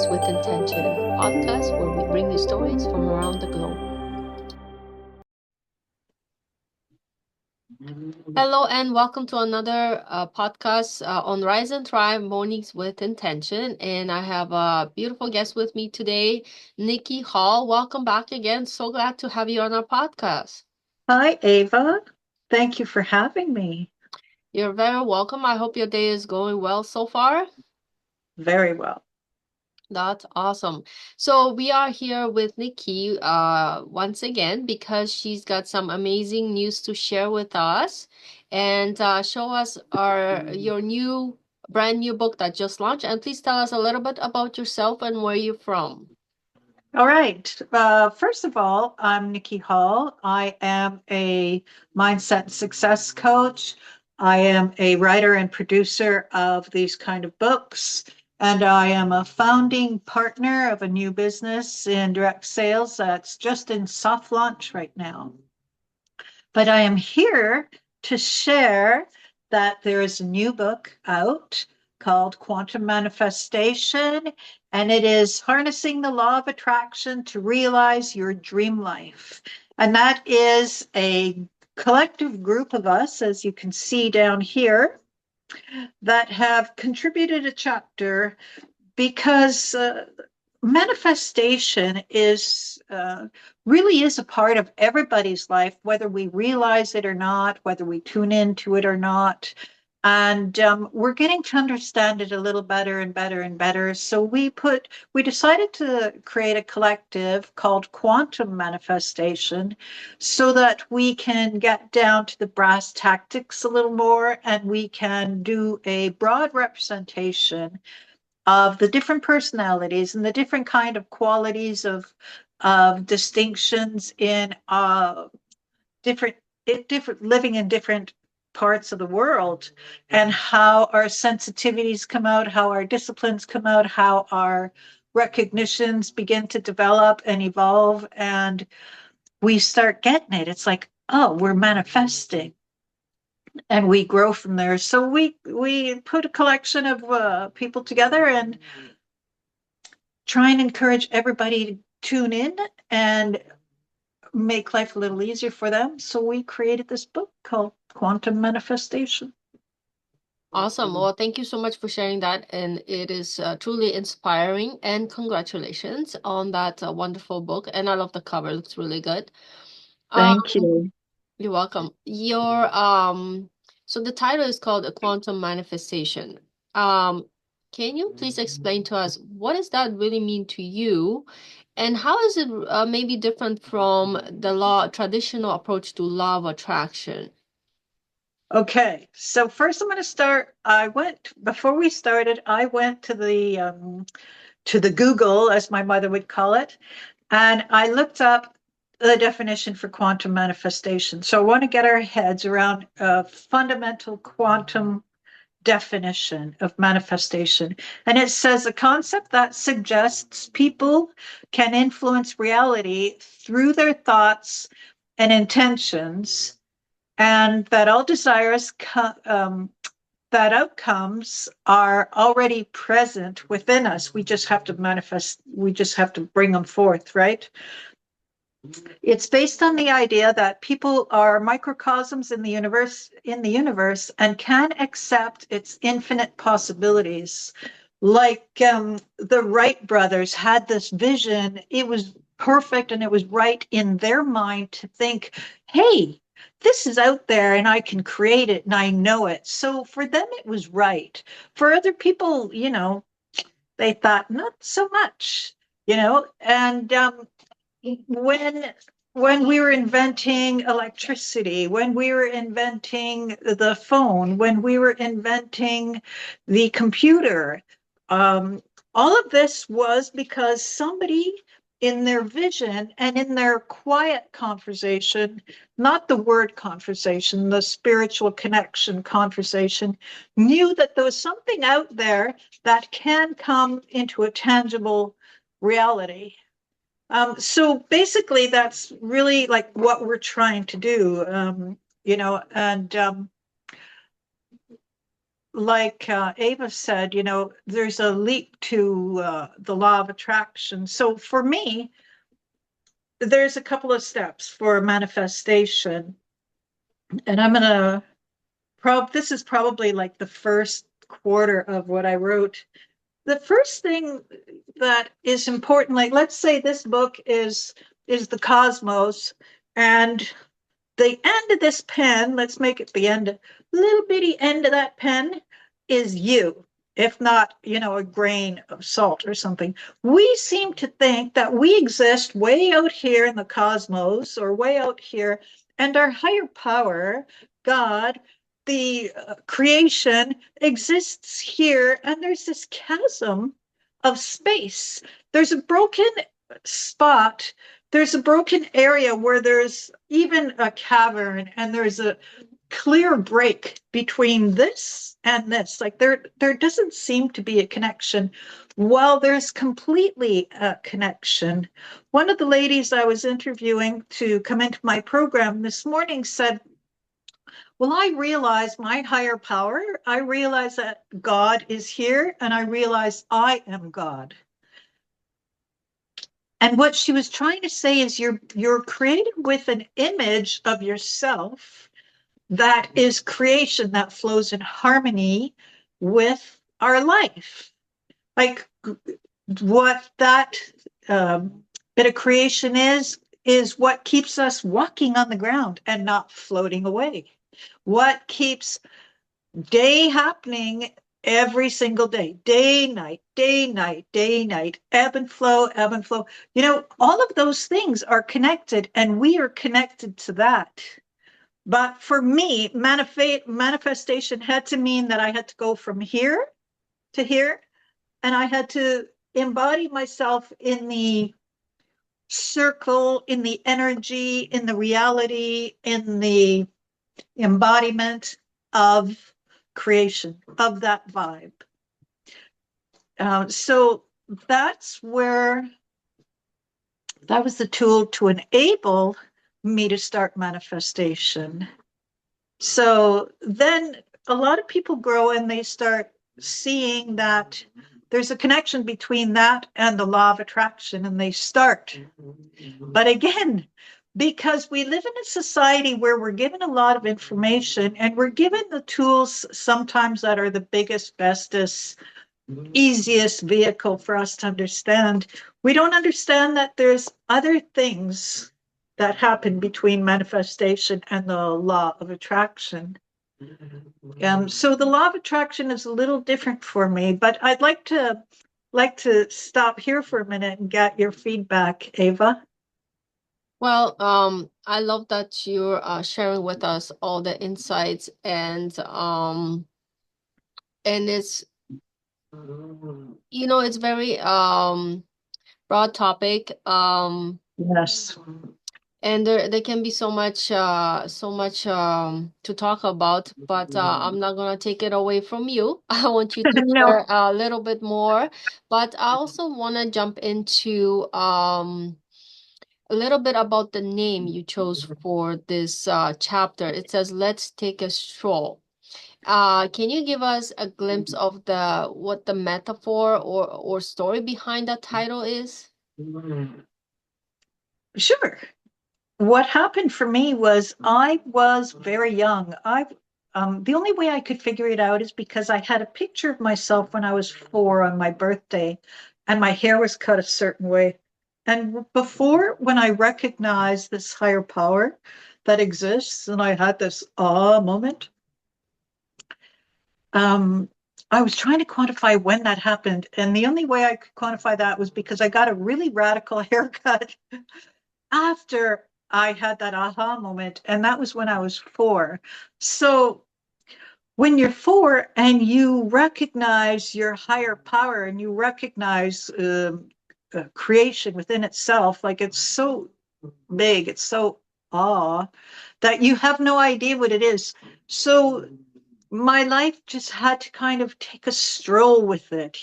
Mornings with Intention podcast where we bring you stories from around the globe. Hello, and welcome to another podcast on Rise and Thrive Mornings with Intention. And I have a beautiful guest with me today, Niki Hall. Welcome back again. So glad to have you on our podcast. Hi, Ava. Thank you for having me. You're very welcome. I hope your day is going well so far. Very well. That's awesome. So we are here with Nikki once again because she's got some amazing news to share with us and show us your brand new book that just launched. And please tell us a little bit about yourself and where you're from. All right. First of all, I'm Niki Hall. I am a mindset and success coach. I am a writer and producer of these kind of books. And I am a founding partner of a new business in direct sales that's just in soft launch right now. But I am here to share that there is a new book out called Quantum Manifestation, and it is harnessing the law of attraction to realize your dream life. And that is a collective group of us, as you can see down here, that have contributed a chapter because manifestation is really is a part of everybody's life, whether we realize it or not, whether we tune into it or not. And we're getting to understand it a little better and better and better. So we decided to create a collective called Quantum Manifestation so that we can get down to the brass tactics a little more and we can do a broad representation of the different personalities and the different kind of qualities of distinctions in different different living in different parts of the world, and how our sensitivities come out, how our disciplines come out, how our recognitions begin to develop and evolve, and we start getting it. It's like, oh, we're manifesting, and we grow from there. So we put a collection of people together and try and encourage everybody to tune in and make life a little easier for them. So we created this book called Quantum Manifestation. Awesome. Well, thank you so much for sharing that. And it is truly inspiring. And congratulations on that wonderful book. And I love the cover, it looks really good. Um, Thank you. You're welcome. So the title is called A Quantum Manifestation. Can you please explain to us what does that really mean to you, and how is it maybe different from the traditional approach to law of attraction? Okay, so first I'm going to start. Before we started, I went to the Google, as my mother would call it, and I looked up the definition for quantum manifestation. So I want to get our heads around a fundamental quantum definition of manifestation. And it says a concept that suggests people can influence reality through their thoughts and intentions, and that all desires that outcomes are already present within us. We just have to manifest, we just have to bring them forth, right? It's based on the idea that people are microcosms in the universe and can accept its infinite possibilities. Like the Wright brothers had this vision, it was perfect and it was right in their mind to think, hey, this is out there and I can create it and I know it. So for them, it was right. For other people, they thought not so much, and when we were inventing electricity, when we were inventing the phone, when we were inventing the computer, um, all of this was because somebody in their vision and in their quiet conversation, not the word conversation, the spiritual connection conversation, knew that there was something out there that can come into a tangible reality. So basically, that's really like what we're trying to do, and like Ava said, there's a leap to the law of attraction. So for me, there's a couple of steps for manifestation. And I'm going to this is probably like the first quarter of what I wrote. The first thing that is important, like let's say this book is the cosmos, and the end of this pen, let's make it the end, little bitty end of that pen is you, if not, a grain of salt or something. We seem to think that we exist way out here in the cosmos or way out here, and our higher power, God, the creation, exists here, and there's this chasm of space. There's a broken spot, there's a broken area where there's even a cavern, and there's a clear break between this and this. Like there doesn't seem to be a connection. While there's completely a connection. One of the ladies I was interviewing to come into my program this morning said, well, I realize my higher power, I realize that God is here, and I realize I am God. And what she was trying to say is you're created with an image of yourself that is creation that flows in harmony with our life. Like what that bit of creation is what keeps us walking on the ground and not floating away. What keeps day happening every single day, day, night, day, night, day, night, ebb and flow, ebb and flow. All of those things are connected, and we are connected to that. But for me, manifestation had to mean that I had to go from here to here, and I had to embody myself in the circle, in the energy, in the reality, in the embodiment of creation, of that vibe. So that's where that was the tool to enable me to start manifestation. So then a lot of people grow and they start seeing that there's a connection between that and the law of attraction, and they start. But again, because we live in a society where we're given a lot of information, and we're given the tools sometimes that are the biggest, bestest, easiest vehicle for us to understand, we don't understand that there's other things that happen between manifestation and the law of attraction. So the law of attraction is a little different for me, but I'd like to stop here for a minute and get your feedback, Ava. Well, I love that you're sharing with us all the insights, and it's it's very broad topic, Yes. and there can be so much to talk about, but I'm not gonna take it away from you. I want you to No. share a little bit more, but I also want to jump into a little bit about the name you chose for this chapter. It says, "Let's take a stroll." Can you give us a glimpse of what the metaphor or story behind that title is? Sure. What happened for me was I was very young. The only way I could figure it out is because I had a picture of myself when I was 4 on my birthday, and my hair was cut a certain way. And before, when I recognized this higher power that exists, and I had this moment, um, I was trying to quantify when that happened. And the only way I could quantify that was because I got a really radical haircut after I had that aha moment, and that was when I was 4. So when you're 4 and you recognize your higher power and you recognize creation within itself, like it's so big, it's so awe that you have no idea what it is. So my life just had to kind of take a stroll with it.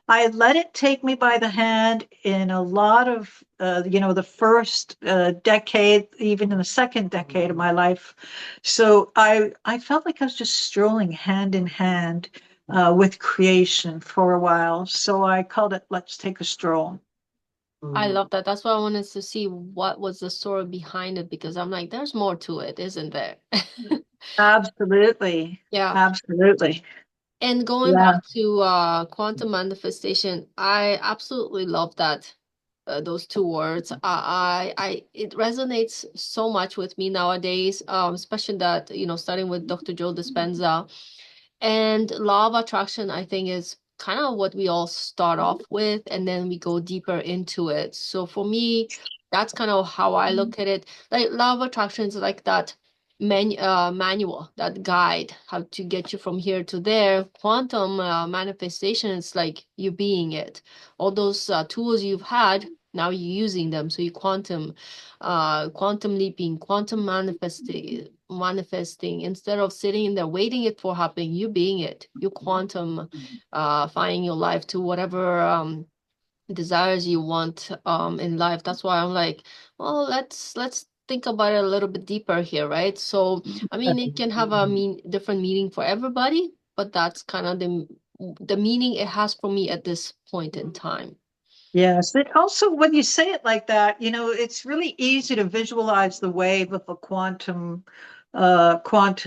I let it take me by the hand in a lot of, the first decade, even in the second decade of my life. So I felt like I was just strolling hand in hand with creation for a while. So I called it Let's Take a Stroll. I love that. That's why I wanted to see what was the story behind it because I'm like, there's more to it, isn't there? Absolutely. Yeah. Absolutely. And going Yeah. back to quantum manifestation, I absolutely love that those two words. It resonates so much with me nowadays, especially that, starting with Dr. Joe Dispenza. And law of attraction, I think, is kind of what we all start off with, and then we go deeper into it. So for me, that's kind of how I look at it. Like law of attraction is like that manual, that guide, how to get you from here to there. Quantum manifestation is like you being it. All those tools you've had, now you're using them. So you quantum leaping, quantum manifesting instead of sitting in there waiting it for happening, you being it, you quantum finding your life to whatever desires you want in life. That's why I'm like, well, let's think about it a little bit deeper here, right? So I mean it can have a different meaning for everybody, but that's kind of the meaning it has for me at this point in time. Yes, but also when you say it like that, it's really easy to visualize the wave of a quantum movement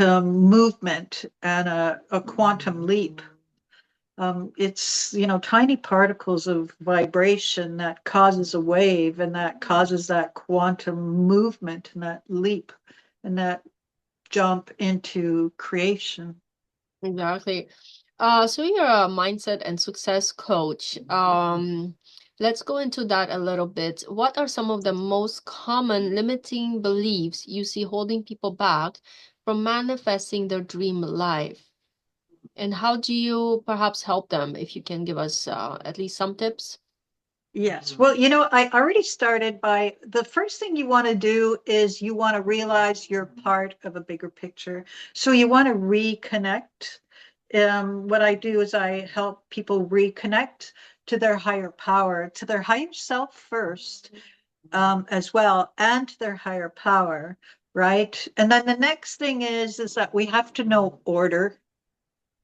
and a quantum leap. It's, tiny particles of vibration that causes a wave and that causes that quantum movement and that leap and that jump into creation. Exactly. So you're a mindset and success coach. Let's go into that a little bit. What are some of the most common limiting beliefs you see holding people back from manifesting their dream life? And how do you perhaps help them if you can give us at least some tips? Yes. Well, I already started by the first thing you want to do is you want to realize you're part of a bigger picture. So you want to reconnect. What I do is I help people reconnect to their higher power, to their higher self first, as well, and their higher power, right? And then the next thing is that we have to know order.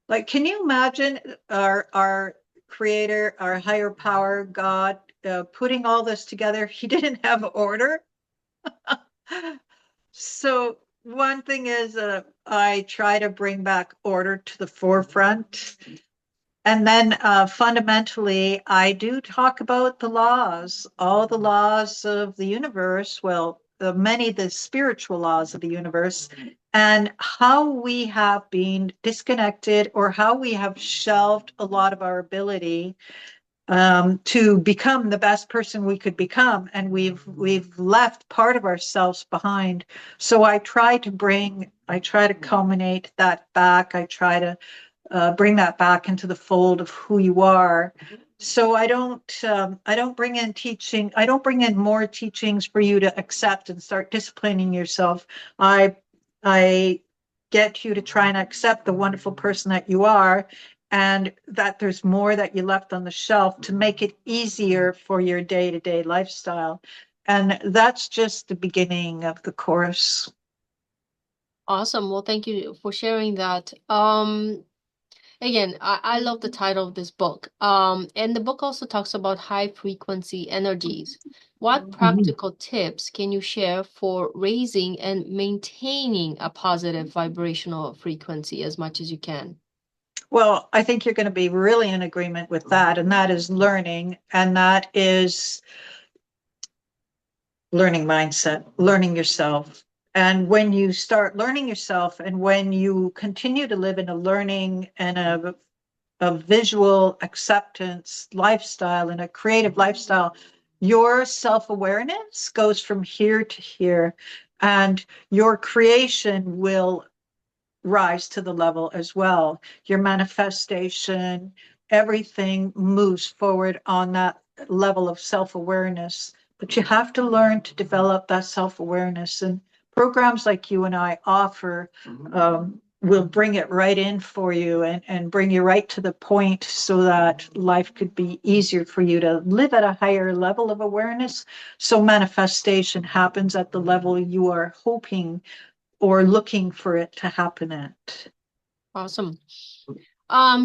Like, can you imagine our creator, our higher power, God, putting all this together? He didn't have order. So one thing is, I try to bring back order to the forefront. And then fundamentally, I do talk about the laws, all the laws of the universe, well, many of the spiritual laws of the universe, and how we have been disconnected or how we have shelved a lot of our ability to become the best person we could become, and we've left part of ourselves behind. So I try to culminate that back. I try to bring that back into the fold of who you are. So I don't bring in teaching. I don't bring in more teachings for you to accept and start disciplining yourself. I I get you to try and accept the wonderful person that you are, and that there's more that you left on the shelf to make it easier for your day-to-day lifestyle. And that's just the beginning of the course. Awesome. Well, thank you for sharing that. Again, I love the title of this book. And the book also talks about high frequency energies. What Mhm. practical tips can you share for raising and maintaining a positive vibrational frequency as much as you can? Well, I think you're going to be really in agreement with that, and that is learning, and that is learning mindset, learning yourself. And when you start learning yourself, and when you continue to live in a learning and a visual acceptance lifestyle and a creative lifestyle, your self awareness goes from here to here, and your creation will rise to the level as well. Your manifestation, everything moves forward on that level of self awareness. But you have to learn to develop that self awareness. And programs like you and I offer will bring it right in for you and bring you right to the point so that life could be easier for you to live at a higher level of awareness. So manifestation happens at the level you are hoping or looking for it to happen at. Awesome.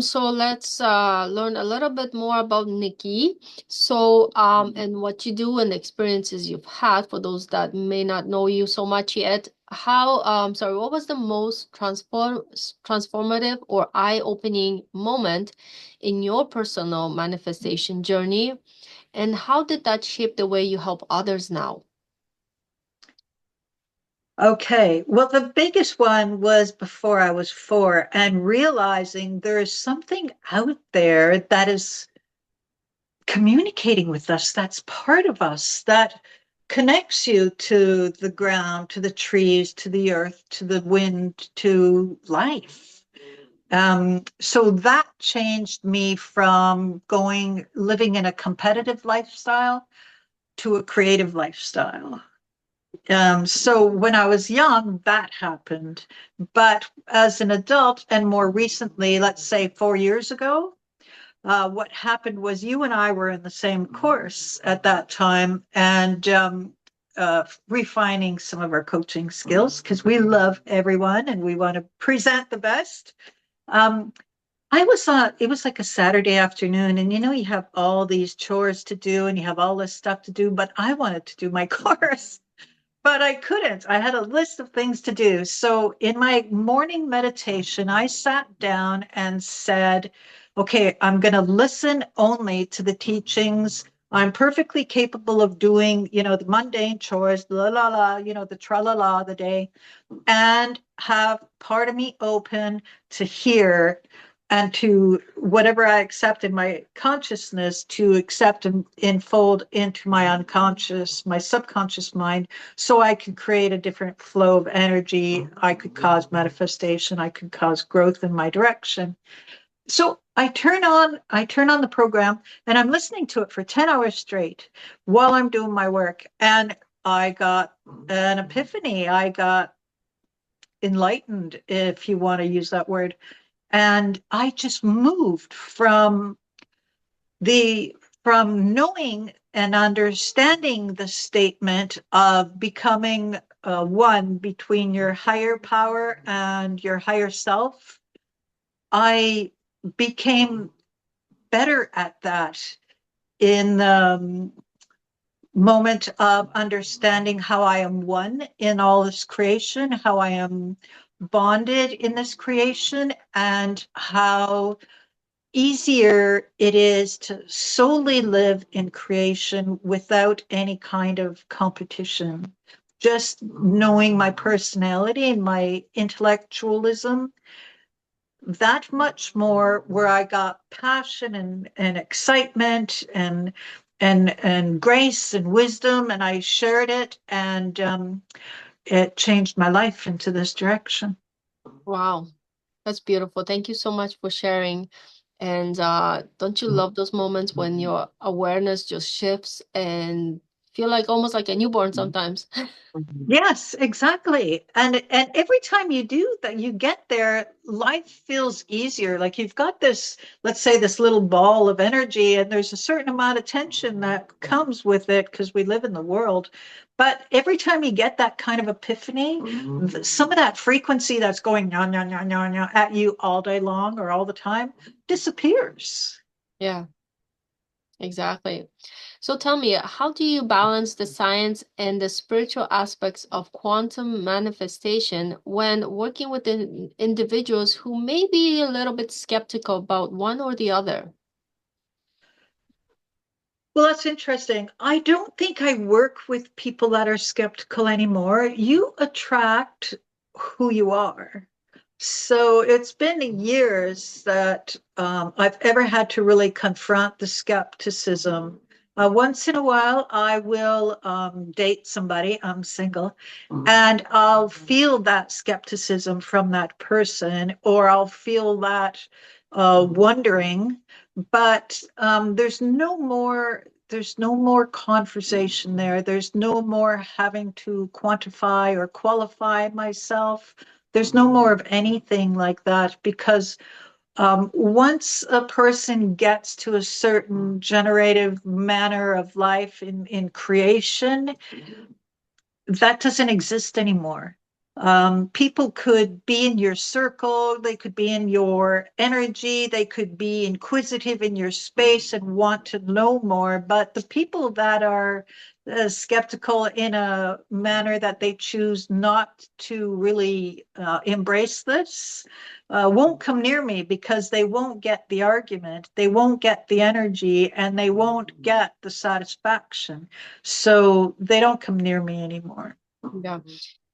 So let's learn a little bit more about Nikki. So, and what you do and the experiences you've had for those that may not know you so much yet. Sorry, what was the most transformative or eye-opening moment in your personal manifestation journey? And how did that shape the way you help others now? Okay, well, the biggest one was before I was 4 and realizing there is something out there that is communicating with us, that's part of us, that connects you to the ground, to the trees, to the earth, to the wind, to life. So that changed me from living in a competitive lifestyle to a creative lifestyle. So when I was young, that happened. But as an adult, and more recently, let's say 4 years ago, what happened was you and I were in the same course at that time and refining some of our coaching skills because we love everyone and we want to present the best. Um, it was like a Saturday afternoon, and you have all these chores to do and you have all this stuff to do, but I wanted to do my course. But I couldn't. I had a list of things to do. So in my morning meditation, I sat down and said, okay, I'm going to listen only to the teachings. I'm perfectly capable of doing, the mundane chores, la la la, the tra la la the day, and have part of me open to hear and to whatever I accept in my consciousness to accept and enfold into my unconscious, my subconscious mind, so I can create a different flow of energy. I could cause manifestation. I could cause growth in my direction. So I turn on the program and I'm listening to it for 10 hours straight while I'm doing my work. And I got an epiphany. I got enlightened, if you want to use that word. And I just moved the from knowing and understanding the statement of becoming one between your higher power and your higher self. I became better at that in the moment of understanding how I am one in all this creation, how I am bonded in this creation, and how easier it is to solely live in creation without any kind of competition. Just knowing my personality and my intellectualism, that much more where I got passion and excitement and grace and wisdom, and I shared it, and it changed my life into this direction. Wow, that's beautiful. Thank you so much for sharing. And don't you love those moments when your awareness just shifts and feel like almost like a newborn sometimes? Yes, exactly. And every time you do that, you get there, life feels easier. Like you've got this, let's say, this little ball of energy, and there's a certain amount of tension that comes with it because we live in the world. But every time you get that kind of epiphany, some of that frequency that's going no, no, no, no, no at you all day long or all the time disappears. Yeah, exactly. So tell me, how do you balance the science and the spiritual aspects of quantum manifestation when working with individuals who may be a little bit skeptical about one or the other? Well, that's interesting. I don't think I work with people that are skeptical anymore. You attract who you are. So it's been years that I've ever had to really confront the skepticism. Once in a while, I will date somebody, I'm single, and I'll feel that skepticism from that person, or I'll feel that wondering, but there's no more conversation there. There's no more having to quantify or qualify myself. There's no more of anything like that because once a person gets to a certain generative manner of life in creation, that doesn't exist anymore. People could be in your circle, they could be in your energy, they could be inquisitive in your space and want to know more. But the people that are skeptical in a manner that they choose not to really embrace this won't come near me because they won't get the argument, they won't get the energy, and they won't get the satisfaction. So they don't come near me anymore. Yeah.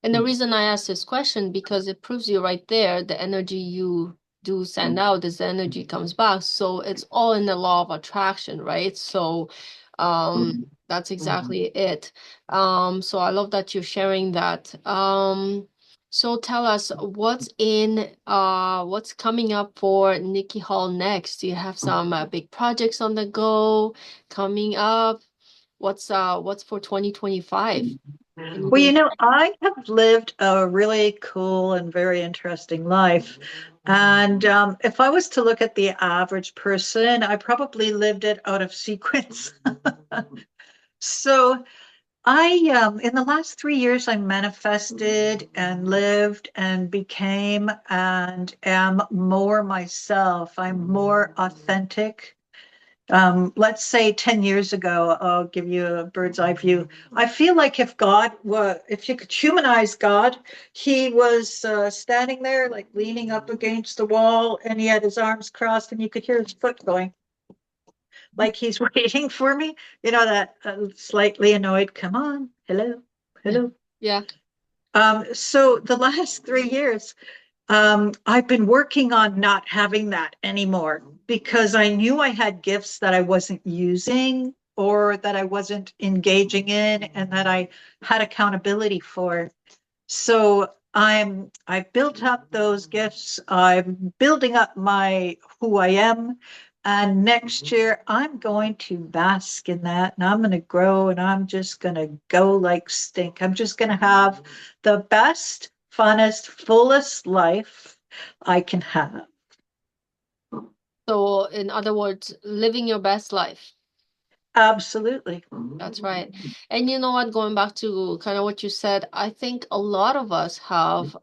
And the reason I asked this question, because it proves you right there, the energy you do send out is the energy comes back. So it's all in the law of attraction, right? So that's exactly it. So I love that you're sharing that. So tell us what's coming up for Niki Hall next? Do you have some big projects on the go coming up? What's for 2025? Well, Anything? I have lived a really cool and very interesting life. And if I was to look at the average person, I probably lived it out of sequence. So in the last 3 years, I manifested and lived and became and am more myself. I'm more authentic. Let's say 10 years ago, I'll give you a bird's eye view. I feel like if you could humanize God, he was standing there, like leaning up against the wall, and he had his arms crossed, and you could hear his foot going, like he's waiting for me. That slightly annoyed, come on, hello, hello. Yeah. So the last 3 years, I've been working on not having that anymore because I knew I had gifts that I wasn't using or that I wasn't engaging in and that I had accountability for. So I built up those gifts. I'm building up my who I am. And next year I'm going to bask in that and I'm going to grow and I'm just going to go like stink. I'm just going to have the best, funnest, fullest life I can have. So, in other words, living your best life. Absolutely. That's right. And you know what, going back to kind of what you said, I think a lot of us have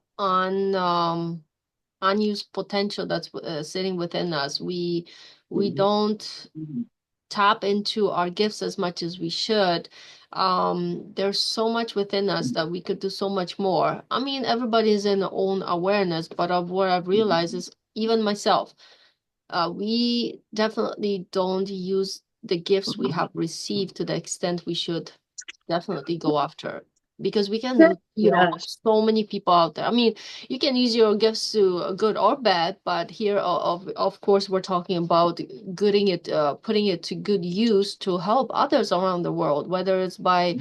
unused potential that's sitting within us. We don't tap into our gifts as much as we should. There's so much within us that we could do so much more. I mean, everybody's in their own awareness, but of what I've realized is even myself. We definitely don't use the gifts we have received to the extent we should definitely go after because we can, help Yes. so many people out there. I mean, you can use your gifts to good or bad, but here, of course, we're talking about putting it to good use to help others around the world, whether it's by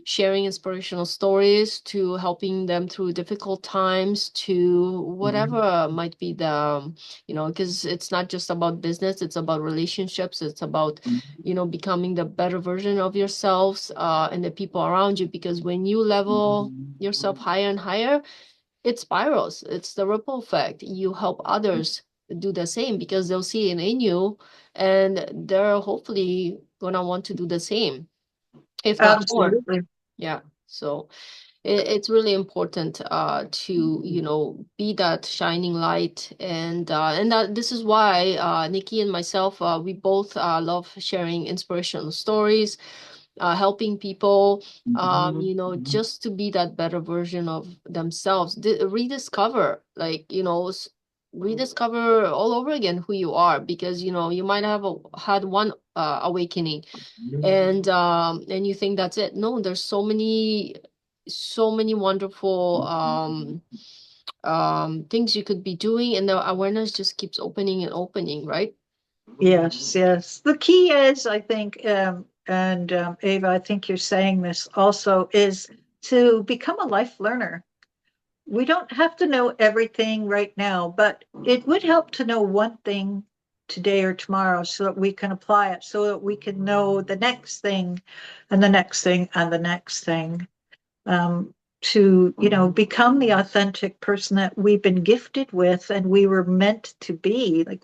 sharing inspirational stories to helping them through difficult times to whatever might be because it's not just about business, it's about relationships, it's about becoming the better version of yourselves and the people around you, because when you level yourself higher and higher, it spirals. It's the ripple effect. You help others do the same because they'll see it in you and they're hopefully gonna want to do the same, if not more. Absolutely. Yeah. So it's really important to, be that shining light. And that this is why Nikki and myself, we both love sharing inspirational stories, helping people, just to be that better version of themselves, rediscover, like, rediscover all over again who you are, because, you might have had one awakening and you think that's it. No, there's so many wonderful things you could be doing, and the awareness just keeps opening and opening, right? Yes, yes. The key is, I think, and Ava, I think you're saying this also, is to become a life learner. We don't have to know everything right now, but it would help to know one thing today or tomorrow so that we can apply it, so that we can know the next thing and the next thing and the next thing. Um, to, become the authentic person that we've been gifted with and we were meant to be. Like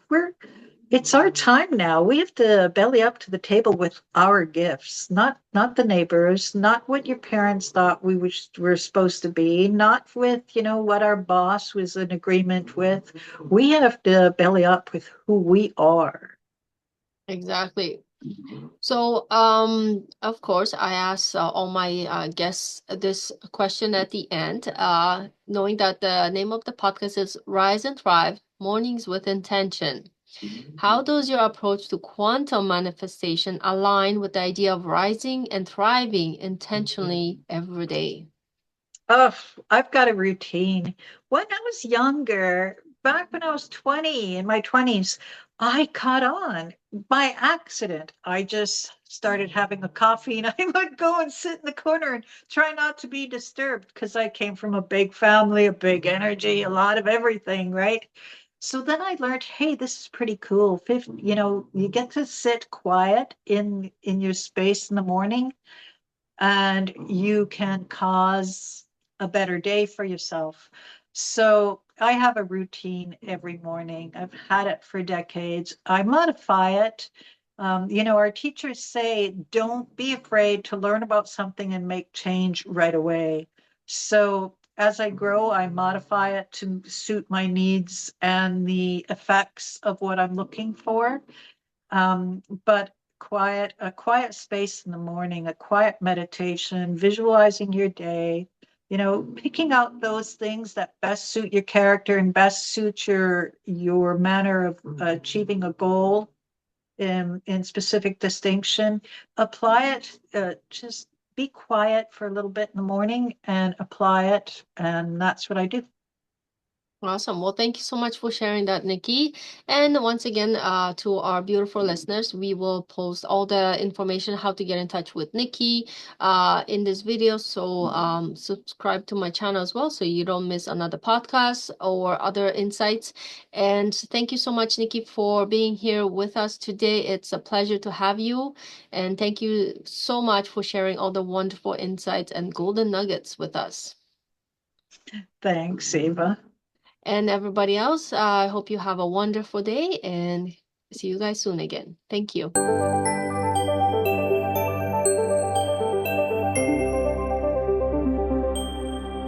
it's our time now. We have to belly up to the table with our gifts, not the neighbors, not what your parents thought were supposed to be, not with, what our boss was in agreement with. We have to belly up with who we are. Exactly. So, of course, I ask all my guests this question at the end, knowing that the name of the podcast is Rise and Thrive, Mornings with Intention. How does your approach to quantum manifestation align with the idea of rising and thriving intentionally every day? Oh, I've got a routine. When I was younger, back when I was 20, in my 20s, I caught on by accident. I just started having a coffee and I would go and sit in the corner and try not to be disturbed because I came from a big family, a big energy, a lot of everything, right? So then I learned, hey, this is pretty cool. You get to sit quiet in your space in the morning and you can cause a better day for yourself. So I have a routine every morning. I've had it for decades. I modify it. Our teachers say, don't be afraid to learn about something and make change right away. So as I grow, I modify it to suit my needs and the effects of what I'm looking for. But a quiet space in the morning, a quiet meditation, visualizing your day, picking out those things that best suit your character and best suit your manner of achieving a goal in specific distinction. Apply it, just be quiet for a little bit in the morning and apply it. And that's what I do. Awesome. Well, thank you so much for sharing that, Nikki. And once again, to our beautiful listeners, we will post all the information how to get in touch with Nikki in this video. So subscribe to my channel as well so you don't miss another podcast or other insights. And thank you so much, Nikki, for being here with us today. It's a pleasure to have you. And thank you so much for sharing all the wonderful insights and golden nuggets with us. Thanks, Eva. And everybody else, I hope you have a wonderful day and see you guys soon again. Thank you.